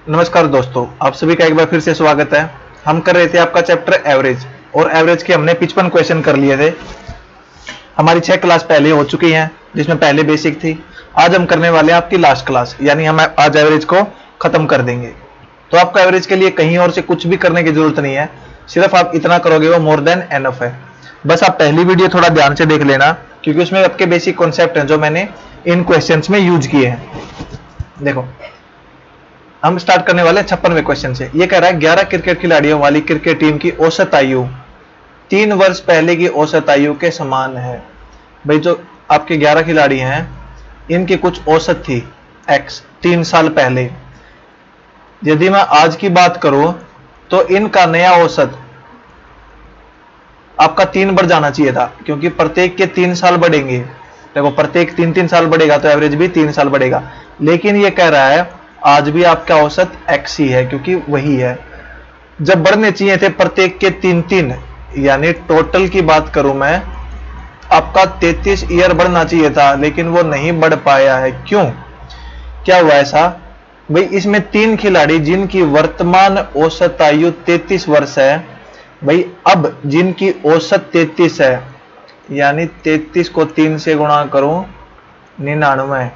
नमस्कार दोस्तों, आप सभी का एक बार फिर से स्वागत है। हम कर रहे थे आपका चैप्टर एवरेज, और एवरेज के हमने 55 क्वेश्चन कर लिए थे। हमारी 6 क्लास पहले हो चुकी हैं, जिसमें पहले बेसिक थी। आज हम करने वाले हैं आपकी लास्ट क्लास, यानी हम आज एवरेज को खत्म कर देंगे। तो आपको एवरेज के लिए कहीं और से कुछ भी करने की जरूरत नहीं है, सिर्फ आप इतना करोगे वो मोर देन एनफ है। बस आप पहली वीडियो थोड़ा ध्यान से देख लेना, क्योंकि उसमें आपके बेसिक कॉन्सेप्ट हैं जो मैंने इन क्वेश्चंस में यूज किए हैं। देखो, हम स्टार्ट करने वाले 56वें क्वेश्चन से। ये कह रहा है 11 क्रिकेट खिलाड़ियों वाली क्रिकेट टीम की औसत आयु 3 वर्ष पहले की औसत आयु के समान है। भाई, जो आपके 11 खिलाड़ी हैं, इनकी कुछ औसत थी एक्स 3 साल पहले। यदि मैं आज की बात करूं तो इनका नया औसत आपका 3 बढ़ जाना चाहिए था, क्योंकि प्रत्येक के 3 साल बढ़ेंगे। देखो, प्रत्येक 3-3 साल बढ़ेगा तो एवरेज भी 3 साल बढ़ेगा। लेकिन ये कह रहा है आज भी आपका औसत एक्स ही है, क्योंकि वही है। जब बढ़ने चाहिए थे प्रत्येक के 3-3, यानी टोटल की बात करूं मैं, आपका 33 ईयर बढ़ना चाहिए था, लेकिन वो नहीं बढ़ पाया है। क्यों, क्या हुआ ऐसा? भाई, इसमें 3 खिलाड़ी जिनकी वर्तमान औसत आयु 33 वर्ष है। भाई, अब जिनकी औसत 33 है, यानी 33 को 3 से गुणा करूं 99,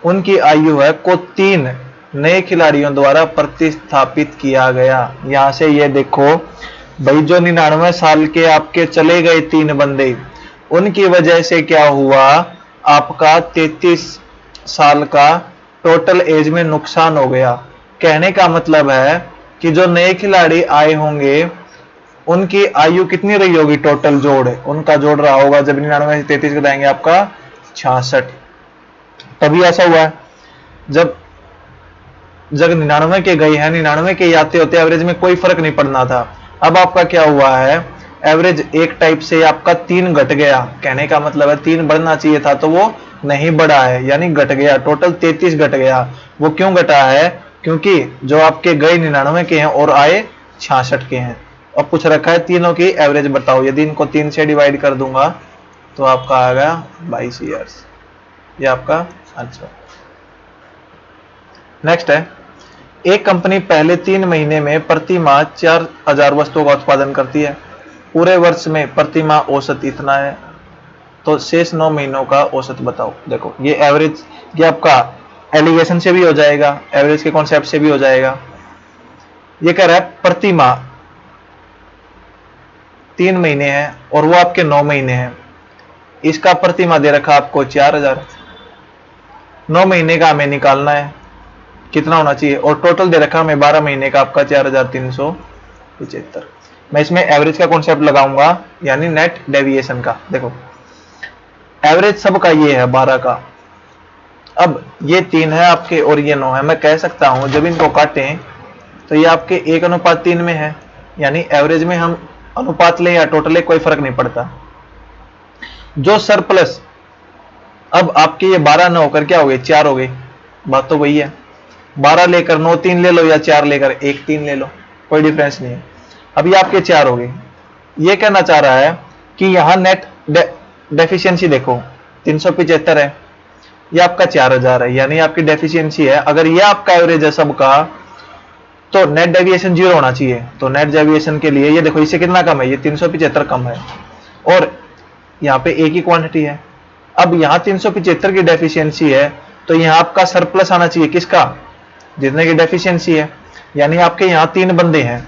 उनकी आयु है को 3 नए खिलाड़ियों द्वारा प्रतिस्थापित किया गया। यहां से ये देखो भाई, जो 99 साल के आपके चले गए 3 बंदे, उनकी वजह से क्या हुआ, आपका 33 साल का टोटल एज में नुकसान हो गया। कहने का मतलब है कि जो नए खिलाड़ी आए होंगे, उनकी आयु कितनी रही होगी, टोटल जोड़ उनका जोड़ रहा होगा, जब 99 से 33 घटाएंगे आपका 66। तभी ऐसा हुआ है। जब 99 के गए हैं, 99 के आते होते एवरेज में कोई फर्क नहीं पड़ना था। अब आपका क्या हुआ है, एवरेज एक टाइप से आपका 3 घट गया। कहने का मतलब है 3 बढ़ना चाहिए था तो वो नहीं बढ़ा है, यानी घट गया। टोटल 33 घट गया। वो क्यों घटा है? क्योंकि जो आपके गए 99 के हैं और आए 66 के हैं। अब पूछ रखा है तीनों की एवरेज बताओ। यदि इनको 3 से डिवाइड कर दूंगा तो आपका आएगा 22 ईयर्स। ये आपका आंसर। नेक्स्ट है, एक कंपनी पहले 3 महीने में प्रति माह 4000 वस्तुओं का उत्पादन करती है। पूरे वर्ष में प्रति माह औसत इतना है, तो शेष 9 महीनों का औसत बताओ। देखो, ये एवरेज, ये आपका एलिगेशन से भी हो जाएगा, एवरेज के कॉन्सेप्ट से भी हो जाएगा। ये कह रहा है प्रति माह 3 महीने हैं और वो आपके 9 महीने हैं। इसका प्रति माह दे रखा आपको 4000। 9 महीने का हमें निकालना है, कितना होना चाहिए, और टोटल दे रखा हमें 12 महीने का आपका 4375। मैं इसमें एवरेज का कॉन्सेप्ट लगाऊंगा, यानी नेट डेविएशन का। देखो, एवरेज सबका ये है 12 का। अब ये 3 है आपके और ये 9 है। मैं कह सकता हूं जब इनको काटें तो ये आपके 1:3 में है, यानी एवरेज में हम अनुपात ले या टोटल ले कोई फर्क नहीं पड़ता। जो सरप्लस, अब आपके ये 12 न होकर क्या हो गए, 4 हो गए। बात तो वही है, 12 लेकर 9 3 ले लो या 4 लेकर 1 3 ले लो, कोई डिफरेंस नहीं है। अब ये आपके 4 हो गए। ये कहना चाह रहा है कि यहां नेट डेफिशिएंसी देखो 375 है, ये आपका 4000 है, यानी आपकी डेफिशिएंसी है। अगर ये आपका एवरेज है सबका, तो नेट डेविएशन 0 होना चाहिए। तो नेट डेविएशन के लिए ये देखो, इससे कितना कम है, ये 375 कम है, और यहाँ पे एक ही क्वांटिटी है। अब यहाँ 375 की डेफिशिएंसी है, तो यहाँ आपका सरप्लस आना चाहिए किसका, जितने की डेफिशिएंसी है। यानी आपके यहाँ 3 बंदे हैं,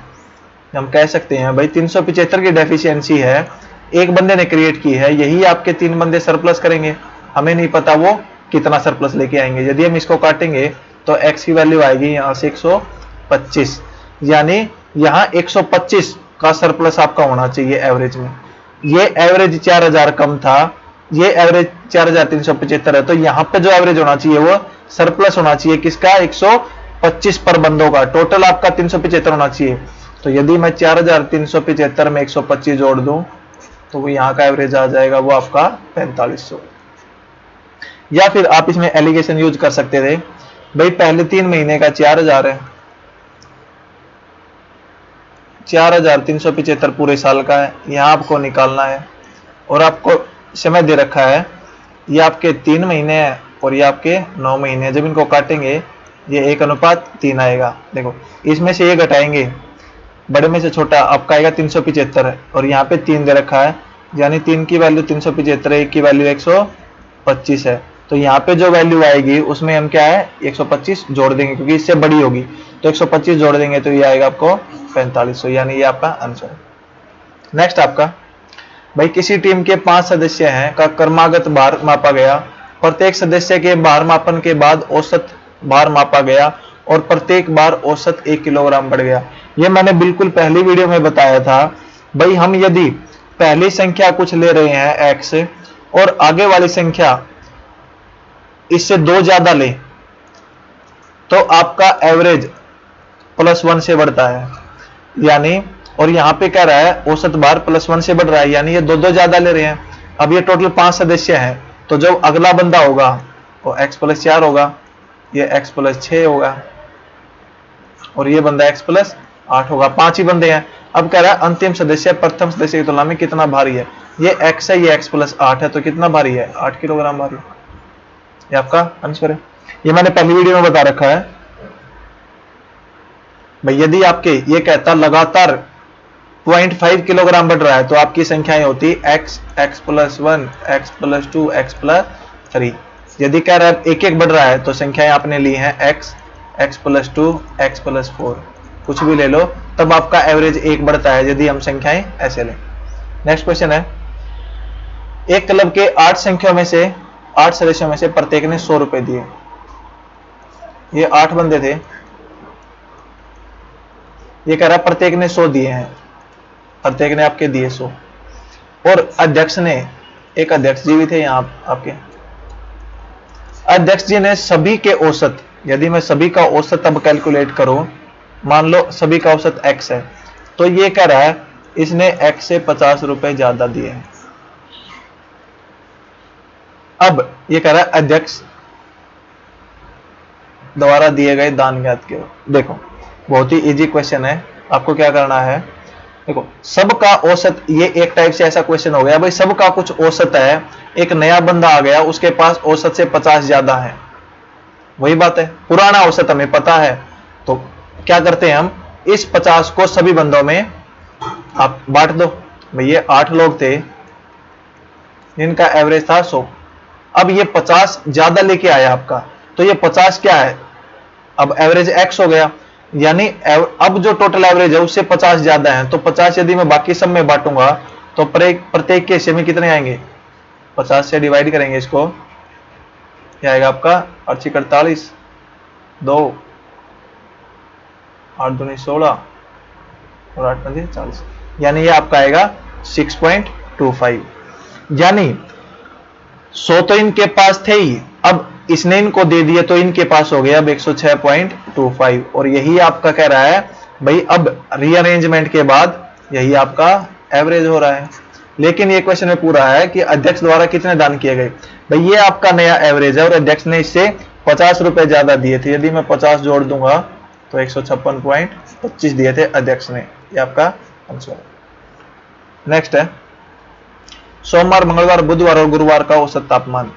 हम कह सकते हैं भाई 375 की डेफिशिएंसी है, एक बंदे ने क्रिएट की है, यही आपके 3 बंदे सरप्लस करेंगे। हमें नहीं पता वो कितना सरप्लस लेके आएंगे। यदि हम इसको काटेंगे तो एक्स की वैल्यू आएगी यहाँ से 125, यानी यहाँ 125 का सरप्लस आपका होना चाहिए एवरेज में। ये एवरेज 4000 कम था, ये एवरेज 4375 है, तो यहाँ पे जो एवरेज होना चाहिए वो सरप्लस होना चाहिए किसका, 125 पर बंदों का। टोटल आपका 375 होना चाहिए। तो यदि मैं 4375 में 125 जोड़ दूं तो वो यहाँ का एवरेज आ जाएगा, वो आपका 4500। या फिर आप इसमें एलिगेशन यूज कर सकते थे, भाई पहले 3 महीने का 4000 है, 4375 पूरे साल का है, यहाँ आपको निकालना है। और आपको समय दे रखा है, ये आपके 3 महीने हैं और ये आपके 9 महीने हैं। जब इनको काटेंगे ये 1:3 आएगा। देखो इसमें से ये घटाएंगे, बड़े में से छोटा आपका आएगा 375 है, और यहाँ पे 3 दे रखा है, यानी 3 की वैल्यू 375 है, 1 की वैल्यू 125 है। तो यहाँ पे जो वैल्यू आएगी उसमें हम क्या है 125 जोड़ देंगे, क्योंकि इससे बड़ी होगी, तो 125 जोड़ देंगे तो ये आएगा आपको 4500, यानी ये आपका आंसर है। नेक्स्ट आपका, भाई किसी टीम के 5 सदस्य हैं का क्रमागत भार मापा गया, प्रत्येक सदस्य के भार मापन के बाद औसत भार मापा गया और प्रत्येक बार औसत 1 किलोग्राम बढ़ गया। ये मैंने बिल्कुल पहली वीडियो में बताया था। भाई हम यदि पहली संख्या कुछ ले रहे हैं x और आगे वाली संख्या इससे 2 ज्यादा ले, तो आपका एवरेज +1 से बढ़ता है, यानी, और यहाँ पे कह रहा है औसत भार +1 से बढ़ रहा है, यानी ये 2 ज्यादा ले रहे हैं। अब ये टोटल 5 सदस्य हैं, तो जो अगला बंदा होगा वो x + 4 होगा, ये x + 6 होगा, और ये बंदा x + 8 होगा। 5 ही बंदे हैं। अब कह रहा है अंतिम सदस्य प्रथम सदस्य की तुलना में कितना भारी है। ये x है, ये x + 8 है, तो कितना भारी है 8 किलोग्राम भारी। ये आपका आंसर है। ये मैंने पहली वीडियो में बता रखा है। भाई यदि आपके ये कहता लगातार 0.5 किलोग्राम बढ़ रहा है, तो आपकी संख्याएं होती x, x + 1, x + 2, x + 3। यदि कह रहा है एक एक बढ़ रहा है, तो संख्याएं आपने ली हैं x, x + 2, x + 4, कुछ भी ले लो, तब आपका एवरेज 1 बढ़ता है यदि हम संख्याएं ऐसे लें। नेक्स्ट क्वेश्चन है, एक क्लब के 8 सदस्यों में से प्रत्येक ने 100 रुपए दिए। ये 8 बंदे थे, ये कह रहा प्रत्येक ने 100 दिए हैं, प्रत्येक ने आपके दिए 100, और अध्यक्ष ने, एक अध्यक्ष जी भी थे यहाँ आपके, अध्यक्ष जी ने सभी के औसत, यदि मैं सभी का औसत अब कैलकुलेट करूं, मान लो सभी का औसत x है, तो ये कह रहा है इसने x से 50 रुपए ज्यादा दिए हैं। अब ये कह रहा है अध्यक्ष द्वारा दिए गए दान ज्ञात करो। देखो बहुत ही इजी क्वेश्चन है, आपको क्या करना है, देखो सबका औसत, ये एक टाइप से ऐसा क्वेश्चन हो गया, भाई सबका कुछ औसत है, एक नया बंदा आ गया उसके पास औसत से 50 ज्यादा है, वही बात है, पुराना औसत हमें पता है, तो क्या करते हैं हम, इस 50 को सभी बंदों में आप बांट दो। भाई ये 8 लोग थे जिनका एवरेज था 100, अब ये 50 ज्यादा लेके आया आपका, तो ये 50 क्या है, अब एवरेज x हो गया, यानी अब जो टोटल एवरेज है उससे 50 ज्यादा है, तो 50 यदि मैं बाकी सब में बांटूंगा तो प्रत्येक के हिस्से में कितने आएंगे, 50 से डिवाइड करेंगे इसको, क्या आएगा आपका 8 × 48, 2, 8 दूनी 16 और 8 × 5 40, यानी ये आपका आएगा 6.25। यानी 100 तो इनके पास थे ही, अब इसने इनको दे दिया तो इनके पास हो गया अब 106.25, और यही आपका कह रहा है भाई अब रीअरेंजमेंट के बाद यही आपका एवरेज हो रहा है। लेकिन ये क्वेश्चन में पूरा है कि अध्यक्ष द्वारा कितने दान किए गए। भाई ये आपका नया एवरेज है और अध्यक्ष ने इससे 50 रुपए ज्यादा दिए थे, यदि मैं 50 जोड़ दूंगा तो 156.25 दिए थे अध्यक्ष ने, ये आपका आंसर है। नेक्स्ट है, सोमवार, मंगलवार, बुधवार और गुरुवार का औसत तापमान,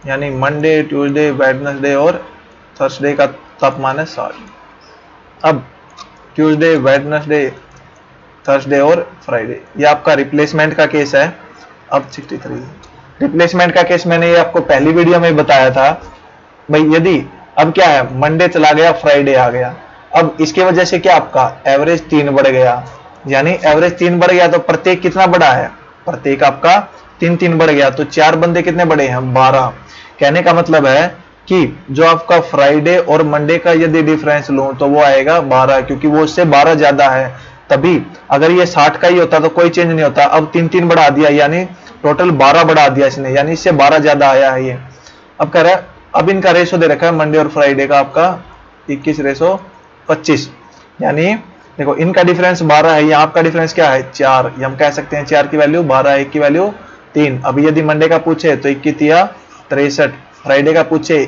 यानी मंडे, ट्यूसडे, वेडनेसडे और थर्सडे का तापमान है 60। अब ट्यूसडे, वेडनेसडे, थर्सडे और फ्राइडे, ये आपका रिप्लेसमेंट का केस है। अब 63 रिप्लेसमेंट का केस मैंने ये आपको पहली वीडियो में बताया था। भाई यदि अब क्या है, मंडे चला गया, फ्राइडे आ गया, अब इसकी वजह से क्या आपका एवरेज 3 बढ़ गया, यानी एवरेज 3 बढ़ गया तो प्रत्येक कितना बढ़ा है, प्रत्येक आपका 3 बढ़ गया, तो 4 बंदे कितने बढ़े हैं 12। कहने का मतलब है कि जो आपका फ्राइडे और मंडे का यदि डिफरेंस लूं तो वो आएगा 12, क्योंकि वो उससे 12 ज्यादा है। तभी अगर ये 60 का ही होता तो कोई चेंज नहीं होता, अब 3 बढ़ा दिया, यानी टोटल 12 बढ़ा दिया इसने, यानी इससे 12 ज्यादा आया है ये। अब कह रहा है, अब इनका रेशो दे रखा है मंडे और फ्राइडे का आपका 21:25, यानी देखो इनका डिफरेंस 12 है, यहाँ आपका डिफरेंस क्या है 4, हम कह सकते हैं 4 की वैल्यू 12, 1 की वैल्यू 3। अभी यदि मंडे का पूछे तो 21 63, फ्राइडे का पूछे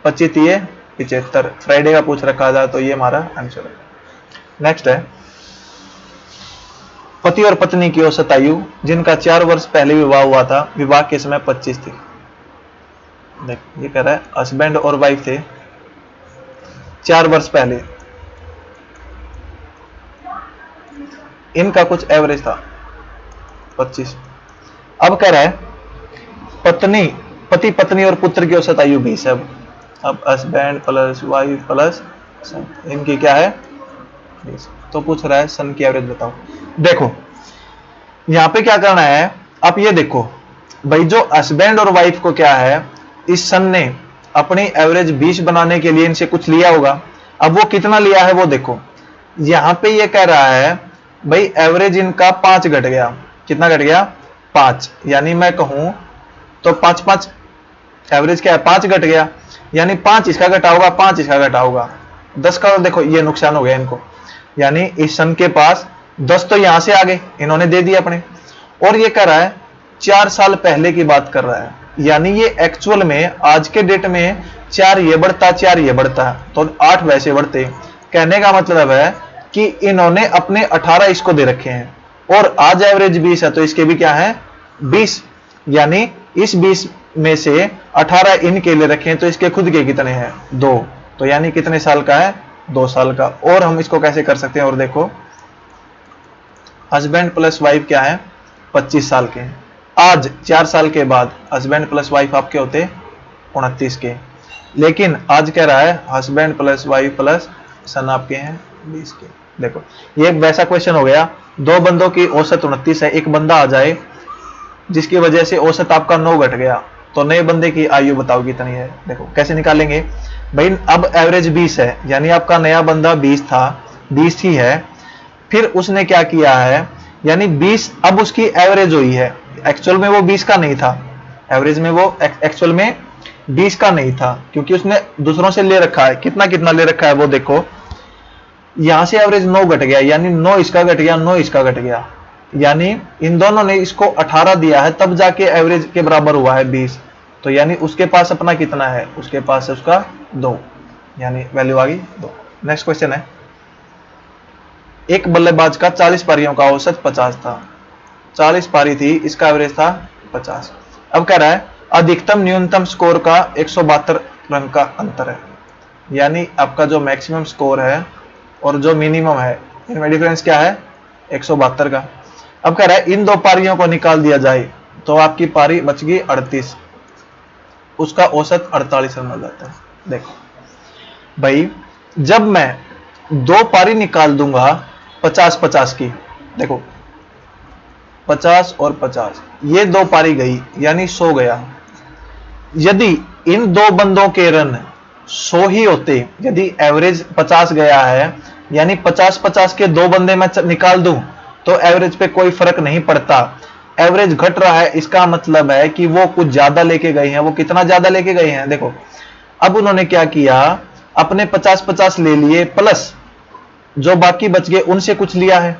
25 75, फ्राइडे का पूछ रखा था, तो ये हमारा आंसर है। नेक्स्ट है, पति और पत्नी की औसत आयु जिनका 4 वर्ष पहले विवाह हुआ था, विवाह के समय 25 थी। देख ये कह रहा है हस्बैंड और वाइफ थे, 4 वर्ष पहले इनका कुछ एवरेज था 25। अब कह रहा है पति पत्नी और पुत्र की औसत आयु 20 है। अब हस्बैंड प्लस वाइफ प्लस सन, इनकी क्या है 20। तो पूछ रहा है सन की एवरेज बताओ। देखो यहां पे क्या करना है, आप ये देखो भाई, जो हस्बैंड और वाइफ को क्या है, इस सन ने अपनी एवरेज 20 बनाने के लिए इनसे कुछ लिया होगा। अब वो कितना लिया है वो देखो, यहां पे ये कह रहा है भाई एवरेज इनका 5 घट गया। कितना घट गया 5, यानी मैं कहूं तो 5 एवरेज क्या है 5 घट गया, यानी 5 इसका घटा होगा 5 इसका घटा होगा 10 का। देखो ये नुकसान हो गया इनको, यानी इस सन के पास 10 तो यहां से आ गए, इन्होंने दे दिए अपने। और ये कह रहा है 4 साल पहले की बात कर रहा है, यानी ये एक्चुअल में आज के डेट में 4 ये बढ़ता 4 ये बढ़ता है तो 8 वैसे बढ़ते। कहने का मतलब है कि इन्होंने अपने 18 इसको दे रखे हैं और आज एवरेज 20 है तो इसके भी क्या है 20, यानी इस 20 में से 18 इनके लिए रखे हैं तो इसके खुद के कितने हैं 2, तो यानी कितने साल का है 2 साल का। और हम इसको कैसे कर सकते हैं, और देखो हस्बैंड प्लस वाइफ क्या है 25 साल के हैं, आज 4 साल के बाद हस्बैंड प्लस वाइफ आपके होते 29 के, लेकिन आज कह रहा है हस्बैंड प्लस वाइफ प्लस सन आपके हैं 20 के। देखो ये वैसा क्वेश्चन हो गया, 2 बंदों की औसत 29 है, एक बंदा आ जाए जिसकी वजह से औसत आपका 9 घट गया, तो नए बंदे की आयु बताओ कितनी है। देखो कैसे निकालेंगे भाई, अब एवरेज 20 है, यानी आपका नया बंदा 20 था, 20 ही है, फिर उसने क्या किया है, यानी 20 अब उसकी एवरेज हुई है, एक्चुअल में वो 20 का नहीं था, एवरेज में वो एक्चुअल में 20 का नहीं था, क्योंकि उसने दूसरों से ले रखा है। कितना कितना ले रखा है वो देखो, यहां से एवरेज 9 घट गया, यानी 9 इसका घट गया 9 इसका घट गया, यानी इन दोनों ने इसको 18 दिया है तब जाके एवरेज के बराबर हुआ है 20, तो यानी उसके पास अपना कितना है, उसके पास है उसका 2, यानी वैल्यू आ गई 2। नेक्स्ट क्वेश्चन है, एक बल्लेबाज का 40 पारियों का औसत 50 था, 40 पारी थी, इसका एवरेज था 50। अब कह रहा है अधिकतम न्यूनतम स्कोर का 172 रन का अंतर है, यानी आपका जो मैक्सिमम स्कोर है और जो मिनिमम है इनमें डिफरेंस क्या है 172 का। अब कह रहा है इन 2 पारियों को निकाल दिया जाए तो आपकी पारी बच गई 38, उसका औसत 48 रन हो जाता है। देखो भाई जब मैं 2 पारी निकाल दूंगा 50-50 की, देखो 50 और 50, ये 2 पारी गई यानी 100 गया। यदि इन 2 बंदों के रन 100 ही होते, यदि एवरेज 50 गया है, यानी 50-50 के 2 बंदे मैं निकाल दूं तो एवरेज पे कोई फर्क नहीं पड़ता। एवरेज घट रहा है इसका मतलब है कि वो कुछ ज्यादा लेके गए हैं। वो कितना ज्यादा लेके गए हैं देखो, अब उन्होंने क्या किया, अपने 50-50 ले लिए प्लस जो बाकी बच गए उनसे कुछ लिया है।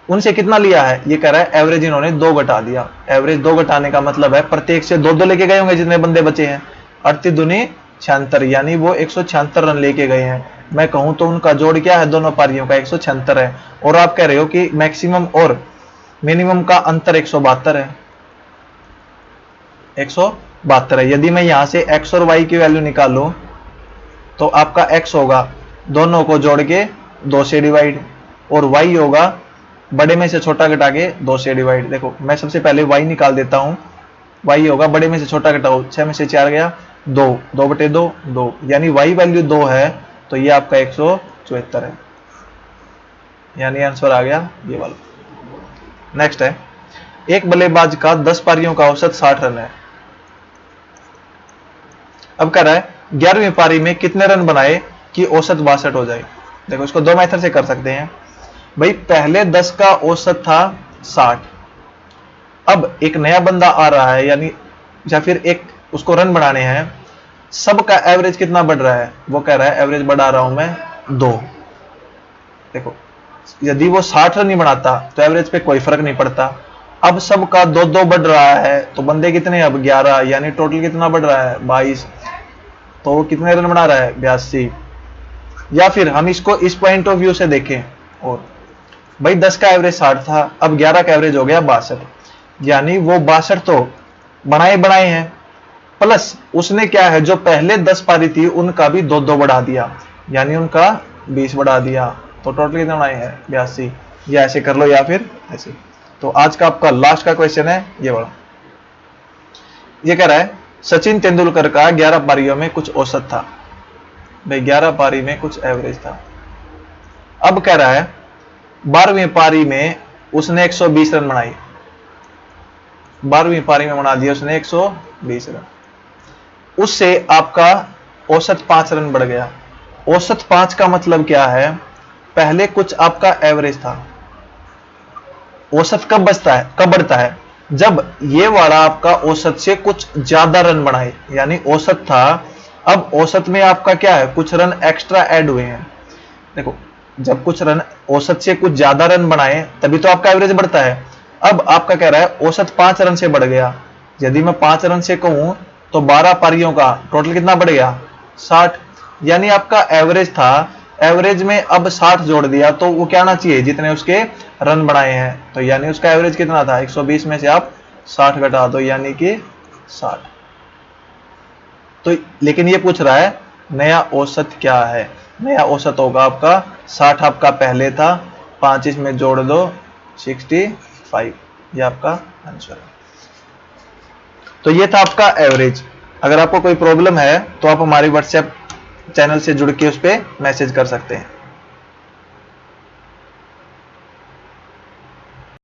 उनसे कितना लिया है, ये कह रहा है एवरेज इन्होंने 2 घटा दिया। एवरेज 2 घटाने का मतलब है प्रत्येक से 2-2 लेके गए होंगे जितने बंदे बचे हैं, 38 दूनी 76, यानी वो 176 रन लेके गए हैं। मैं कहूं तो उनका जोड़ क्या है दोनों पारियों का 176 है, और आप कह रहे हो कि मैक्सिमम और मिनिमम का अंतर 172 है, 172 है। यदि मैं यहां से x और y की वैल्यू निकालूं तो आपका x होगा दोनों को जोड़ के 2 से डिवाइड, और y होगा बड़े में से छोटा घटा के 2 से डिवाइड। देखो मैं सबसे पहले y निकाल देता हूं, y होगा बड़े में से छोटा घटाओ, 6 में से 4 गया 2, 2/2 2, यानी y वैल्यू 2 है तो ये आपका 174 है, यानी आंसर आ गया ये वाला। नेक्स्ट है, एक बल्लेबाज का 10 पारियों का औसत 60 रन है। अब कह रहा है 11वीं पारी में कितने रन बनाए कि औसत 62 हो जाए। देखो इसको 2 मेथड से कर सकते हैं भाई, पहले 10 का औसत था 60, अब एक नया बंदा आ रहा है, यानी या फिर एक उसको रन बनाने हैं, सबका एवरेज कितना बढ़ रहा है, वो कह रहा है एवरेज बढ़ा रहा हूं मैं 2। देखो यदि वो 60 रन नहीं बनाता तो एवरेज पे कोई फर्क नहीं पड़ता, अब सबका 2-2 बढ़ रहा है तो बंदे कितने, अब 11, यानी टोटल कितना बढ़ रहा है 22, तो वो कितने रन बना रहा है 82। या फिर हम इसको इस पॉइंट ऑफ व्यू से देखें, और भाई 10 का एवरेज 60 था, अब 11 का एवरेज हो गया 62, यानी वो 62 तो बनाए हैं, प्लस उसने क्या है जो पहले 10 पारी थी उनका भी 2-2 बढ़ा दिया, यानी उनका 20 बढ़ा दिया, तो टोटल कितना बनाए हैं 82। या ऐसे कर लो या फिर ऐसे। तो आज का आपका लास्ट का क्वेश्चन है ये वाला। ये कह रहा है सचिन तेंदुलकर का 11 पारियों में कुछ औसत था। भाई 11 पारी में कुछ एवरेज था। अब कह रहा है 12वीं पारी में उसने 120 रन बनाई। 12वीं पारी में बना दिया उसने 120 रन। उससे आपका औसत 5 रन बढ़ गया। औसत 5 का मतलब क्या है? पहले कुछ आपका एवरेज था। औसत कब बचता है, कब बढ़ता है? जब ये वाला आपका औसत से कुछ ज्यादा रन बनाए, यानी औसत था, अब औसत में आपका क्या है, कुछ रन एक्स्ट्रा ऐड हुए हैं। देखो, जब कुछ रन औसत से कुछ ज्यादा रन बनाए तभी तो आपका एवरेज बढ़ता है। अब आपका कह रहा है औसत 5 रन से बढ़ गया। यदि मैं 5 रन से कहूं तो 12 पारियों का टोटल कितना बढ़ गया, 60। यानी आपका एवरेज था, एवरेज में अब 60 जोड़ दिया तो वो क्या आना चाहिए, जितने उसके रन बनाए हैं। तो यानी उसका एवरेज कितना था, 120 में से आप 60 घटा दो, यानी कि 60। तो लेकिन ये पूछ रहा है नया औसत क्या है। नया औसत होगा आपका 60, आपका पहले था, 5 इसमें जोड़ दो, 65। ये आपका आंसर है। तो ये था आपका एवरेज। अगर आपको कोई प्रॉब्लम है तो आप हमारी व्हाट्सएप चैनल से जुड़ के उस पर मैसेज कर सकते हैं।